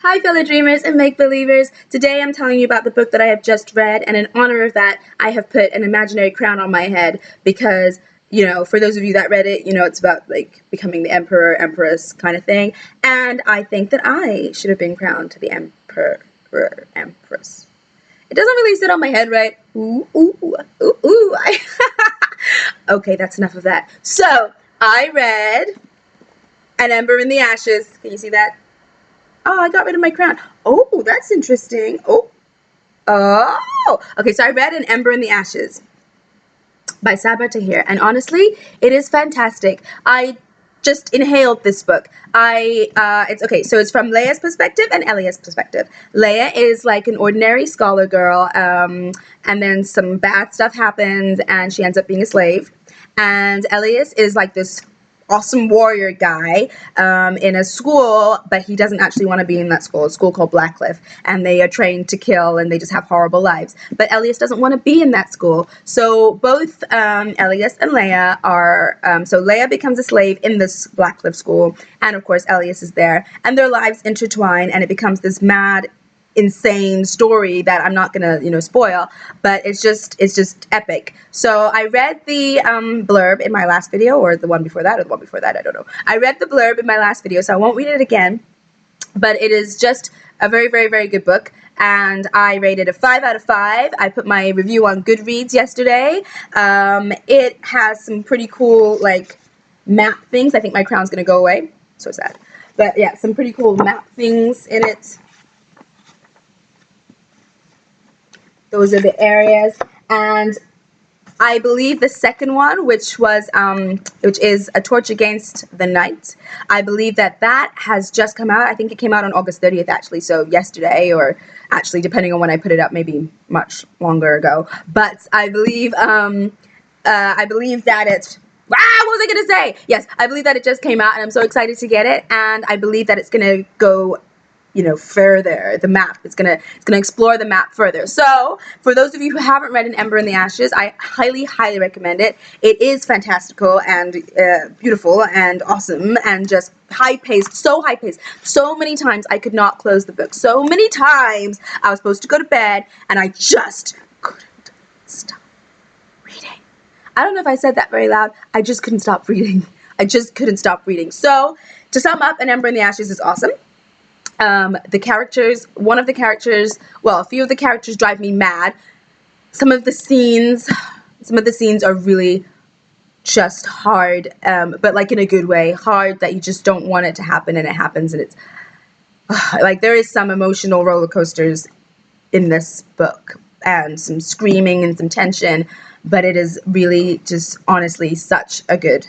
Hi fellow dreamers and make-believers. Today I'm telling you about the book that I have just read, and in honor of that I have put an imaginary crown on my head because, for those of you that read it, it's about like becoming the emperor, empress kind of thing, and I think that I should have been crowned to the emperor, empress. It doesn't really sit on my head right. Ooh, ooh, ooh, ooh. Okay, that's enough of that. So, I read An Ember in the Ashes. Can you see that? Oh, I got rid of my crown. Oh, that's interesting. Oh. Okay, so I read An Ember in the Ashes by Sabra Tahir, and honestly, it is fantastic. I just inhaled this book. It's okay, so it's from Leia's perspective and Elia's perspective. Leia is like an ordinary scholar girl, and then some bad stuff happens, and she ends up being a slave. And Elias is like this awesome warrior guy in a school, but he doesn't actually want to be in that school. A school called Blackcliff, and they are trained to kill, and they just have horrible lives. But Elias doesn't want to be in that school. So both Elias and Leia are, so Leia becomes a slave in this Blackcliff school, and of course Elias is there, and their lives intertwine, and it becomes this mad, insane story that I'm not gonna spoil, but it's just epic. So I read the blurb in my last video, or the one before that, or the one before that, I don't know. I read the blurb in my last video, so I won't read it again, but it is just a very, very, very good book, and I rated a 5 out of 5. I put my review on Goodreads yesterday. It has some pretty cool like map things. I think my crown's gonna go away, so sad, but yeah, some pretty cool map things in it. Those are the areas, and I believe the second one, which is A Torch Against the Night, I believe that has just come out. I think it came out on August 30th, actually, so yesterday, or actually, depending on when I put it up, maybe much longer ago. But I believe that it's, what was I gonna say? Yes, I believe that it just came out, and I'm so excited to get it, and I believe that it's gonna go further. The map, it's gonna explore the map further. So for those of you who haven't read An Ember in the Ashes, I highly, highly recommend it. It is fantastical and beautiful and awesome and just high-paced, so high-paced. So many times I could not close the book. So many times I was supposed to go to bed and I just couldn't stop reading. I don't know if I said that very loud. I just couldn't stop reading. I just couldn't stop reading. So to sum up, An Ember in the Ashes is awesome. The characters, a few of the characters drive me mad. Some of the scenes are really just hard, but like in a good way, hard that you just don't want it to happen, and it happens, and it's like there is some emotional roller coasters in this book, and some screaming and some tension, but it is really just honestly such a good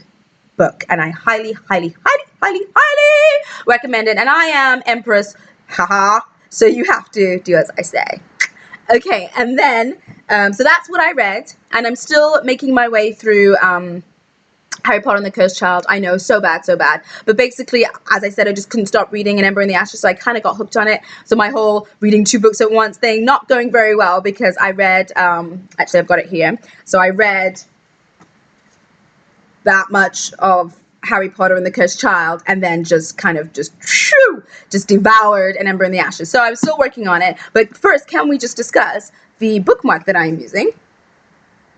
book, and I highly, highly, highly, highly, highly recommend it. And I am Empress, haha, so you have to do as I say. Okay, and then so that's what I read, and I'm still making my way through Harry Potter and the Cursed Child. I know, so bad, but basically, as I said, I just couldn't stop reading An Ember in the Ashes, so I kind of got hooked on it. So my whole reading 2 books at once thing, not going very well, because I read actually I've got it here, so I read that much of Harry Potter and the Cursed Child, and then just devoured An Ember in the Ashes. So I'm still working on it, but first, can we just discuss the bookmark that I'm using?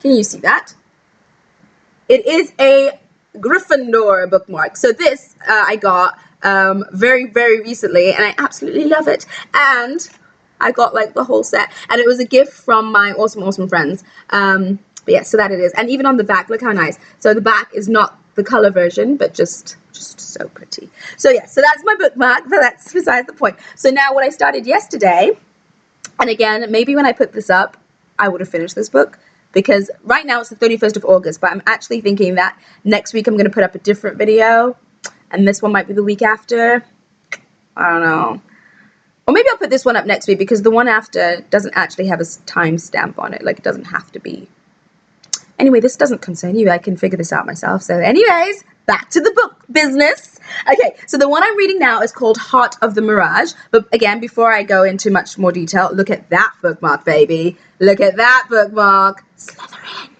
Can you see that? It is a Gryffindor bookmark. So this I got very, very recently, and I absolutely love it. And I got like the whole set, and it was a gift from my awesome, awesome friends. But yeah, so that it is. And even on the back, look how nice. So the back is not the color version, but just so pretty. So yeah, so that's my bookmark, but that's besides the point. So now what I started yesterday, and again, maybe when I put this up, I would have finished this book, because right now it's the 31st of August, but I'm actually thinking that next week I'm going to put up a different video, and this one might be the week after. I don't know. Or maybe I'll put this one up next week, because the one after doesn't actually have a timestamp on it. Like, it doesn't have to be. Anyway, this doesn't concern you. I can figure this out myself. So anyways, back to the book business. Okay, so the one I'm reading now is called Heart of the Mirage. But again, before I go into much more detail, look at that bookmark, baby. Look at that bookmark. Slytherin.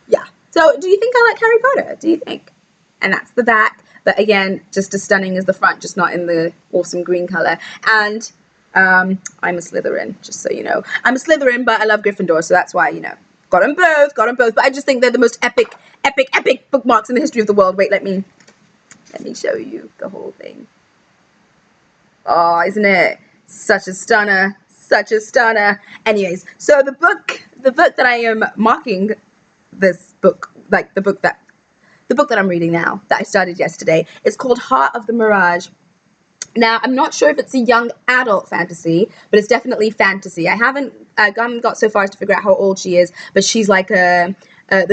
Yeah. So do you think I like Harry Potter? Do you think? And that's the back. But again, just as stunning as the front, just not in the awesome green color. And I'm a Slytherin, just so you know. I'm a Slytherin, but I love Gryffindor, so that's why, you know, got them both. But I just think they're the most epic bookmarks in the history of the world. Wait, let me show you the whole thing. Oh, isn't it such a stunner? Such a stunner. Anyways, so the book that I am marking this book, like the book that I'm reading now, that I started yesterday, is called Heart of the Mirage. Now, I'm not sure if it's a young adult fantasy, but it's definitely fantasy. I haven't got so far as to figure out how old she is, but she's like the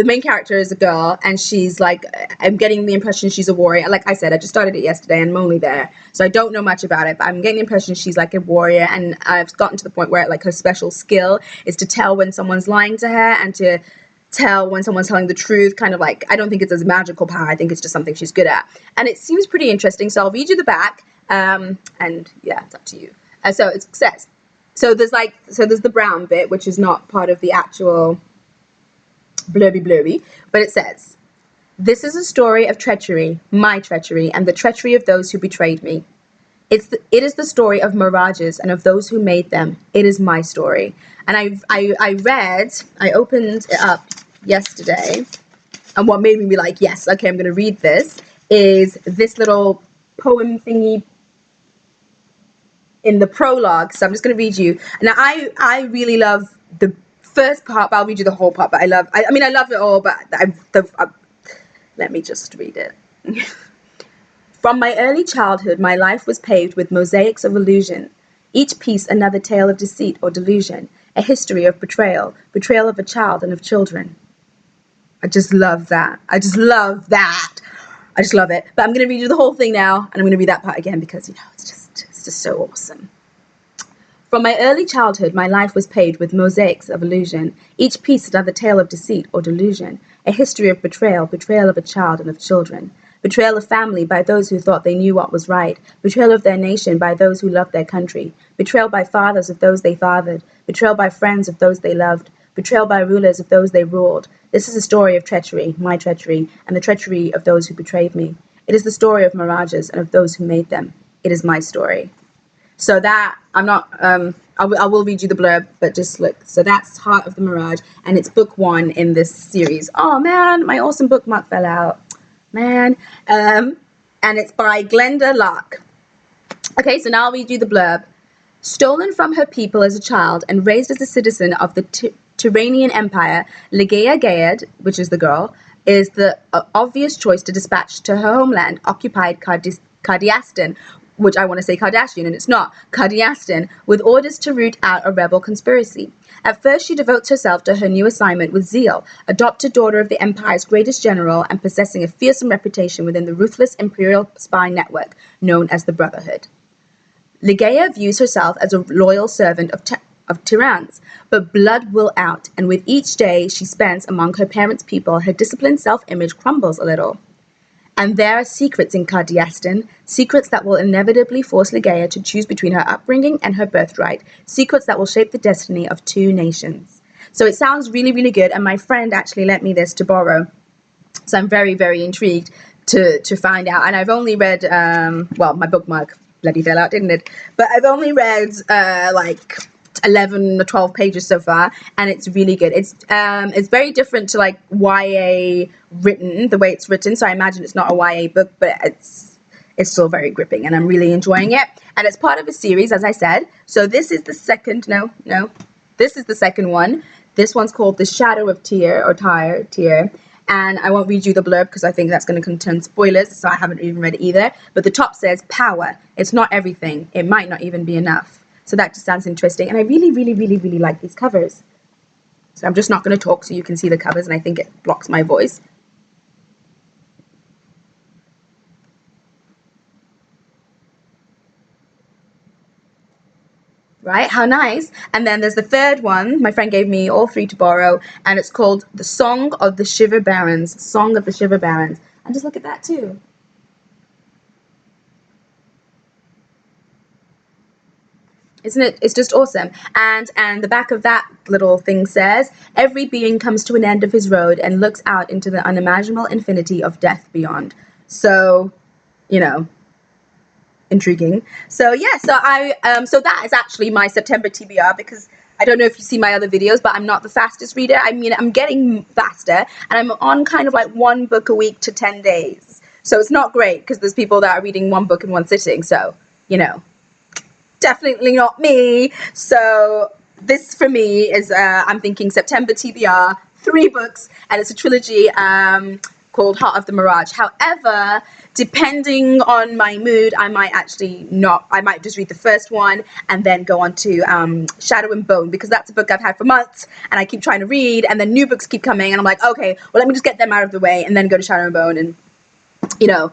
main character is a girl, and she's like, I'm getting the impression she's a warrior. Like I said, I just started it yesterday, and I'm only there, so I don't know much about it, but I'm getting the impression she's like a warrior, and I've gotten to the point where like her special skill is to tell when someone's lying to her, and to tell when someone's telling the truth. Kind of like, I don't think it's a magical power, I think it's just something she's good at, and it seems pretty interesting, so I'll read you the back. And yeah, it's up to you. So it says, so there's the brown bit, which is not part of the actual blurby, but it says, this is a story of treachery, my treachery, and the treachery of those who betrayed me. It is the story of mirages and of those who made them. It is my story. And I opened it up yesterday, and what made me be like, yes, okay, I'm going to read this, is this little poem thingy in the prologue. So I'm just going to read you. Now, I really love the first part, but I'll read you the whole part. But I love it all, but let me just read it. From my early childhood, my life was paved with mosaics of illusion, each piece another tale of deceit or delusion, a history of betrayal of a child and of children. I just love that. I just love it. But I'm going to read you the whole thing now, and I'm going to read that part again because, you know, it's just so awesome. From my early childhood, my life was paved with mosaics of illusion, each piece another tale of deceit or delusion, a history of betrayal of a child and of children, betrayal of family by those who thought they knew what was right, betrayal of their nation by those who loved their country, betrayal by fathers of those they fathered, betrayal by friends of those they loved, betrayal by rulers of those they ruled. This is a story of treachery, my treachery, and the treachery of those who betrayed me. It is the story of mirages and of those who made them. It is my story. So that, I'm not, I will read you the blurb, but just look. So that's Heart of the Mirage, and it's book 1 in this series. Oh man, my awesome bookmark fell out. Man. And it's by Glenda Lark. Okay, so now I'll read you the blurb. Stolen from her people as a child and raised as a citizen of the Turanian Empire, Ligeia Gayed, which is the girl, is the obvious choice to dispatch to her homeland, occupied Cardiastan, which I want to say Kardashian, and it's not, Cardiastan, with orders to root out a rebel conspiracy. At first, she devotes herself to her new assignment with zeal, adopted daughter of the Empire's greatest general and possessing a fearsome reputation within the ruthless imperial spy network known as the Brotherhood. Ligeia views herself as a loyal servant of tyrants, but blood will out, and with each day she spends among her parents' people, her disciplined self-image crumbles a little. And there are secrets in Cardiastan, secrets that will inevitably force Ligeia to choose between her upbringing and her birthright, secrets that will shape the destiny of 2 nations. So it sounds really, really good, and my friend actually lent me this to borrow. So I'm very, very intrigued to find out. And I've only read, well, my bookmark bloody fell out, didn't it? But I've only read like 11 or 12 pages so far, and it's really good. It's very different to like YA written, the way it's written, so I imagine it's not a YA book, but it's still very gripping, and I'm really enjoying it. And it's part of a series, as I said. So this is the second, this is the second one. This one's called The Shadow of Tyr, or Tyr, and I won't read you the blurb because I think that's going to contain spoilers, so I haven't even read it either. But the top says, power, it's not everything, it might not even be enough. So that just sounds interesting. And I really, really, really, really like these covers. So I'm just not going to talk so you can see the covers, and I think it blocks my voice. Right, how nice. And then there's the third one. My friend gave me all 3 to borrow, and it's called The Song of the Shiver Barons. Song of the Shiver Barons. And just look at that too. Isn't it? It's just awesome. And the back of that little thing says, every being comes to an end of his road and looks out into the unimaginable infinity of death beyond. So you know, intriguing. So yeah, so that is actually my September TBR, because I don't know if you see my other videos, but I'm not the fastest reader. I mean, I'm getting faster, and I'm on kind of like 1 book a week to 10 days. So it's not great, because there's people that are reading 1 book in 1 sitting. So, you know, definitely not me. So this for me is, I'm thinking September TBR, 3 books, and it's a trilogy called Heart of the Mirage. However, depending on my mood, I might just read the first one and then go on to Shadow and Bone, because that's a book I've had for months and I keep trying to read, and then new books keep coming and I'm like, okay, well, let me just get them out of the way and then go to Shadow and Bone, and you know.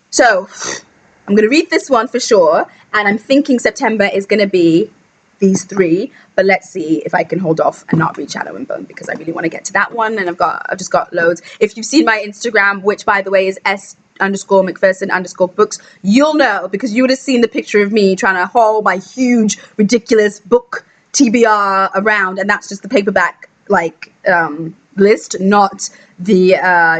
So I'm going to read this one for sure, and I'm thinking September is going to be these 3, but let's see if I can hold off and not read Shadow and Bone, because I really want to get to that one, and I've just got loads. If you've seen my Instagram, which by the way is S_McPherson_books, you'll know, because you would have seen the picture of me trying to haul my huge, ridiculous book TBR around, and that's just the paperback list, not the I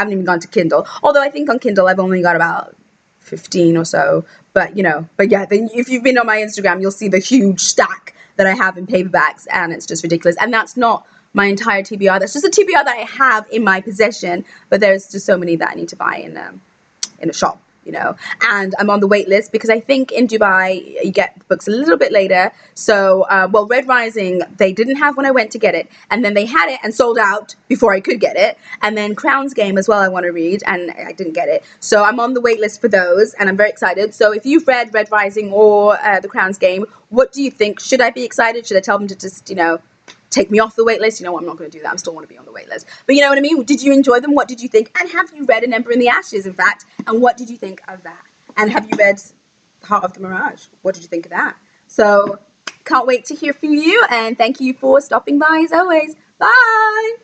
haven't even gone to Kindle, although I think on Kindle I've only got about 15 or so, but yeah, if you've been on my Instagram, you'll see the huge stack that I have in paperbacks, and it's just ridiculous. And that's not my entire TBR, that's just a TBR that I have in my possession, but there's just so many that I need to buy in a shop, and I'm on the wait list, because I think in Dubai you get the books a little bit later. So well, Red Rising they didn't have when I went to get it, and then they had it and sold out before I could get it, and then Crown's Game as well I want to read, and I didn't get it, so I'm on the wait list for those, and I'm very excited. So if you've read Red Rising or the Crown's Game, what do you think? Should I be excited? Should I tell them to just take me off the wait list? You know what, I'm not going to do that. I still want to be on the wait list. But you know what I mean? Did you enjoy them? What did you think? And have you read An Ember in the Ashes, in fact? And what did you think of that? And have you read Heart of the Mirage? What did you think of that? So can't wait to hear from you, and thank you for stopping by as always. Bye!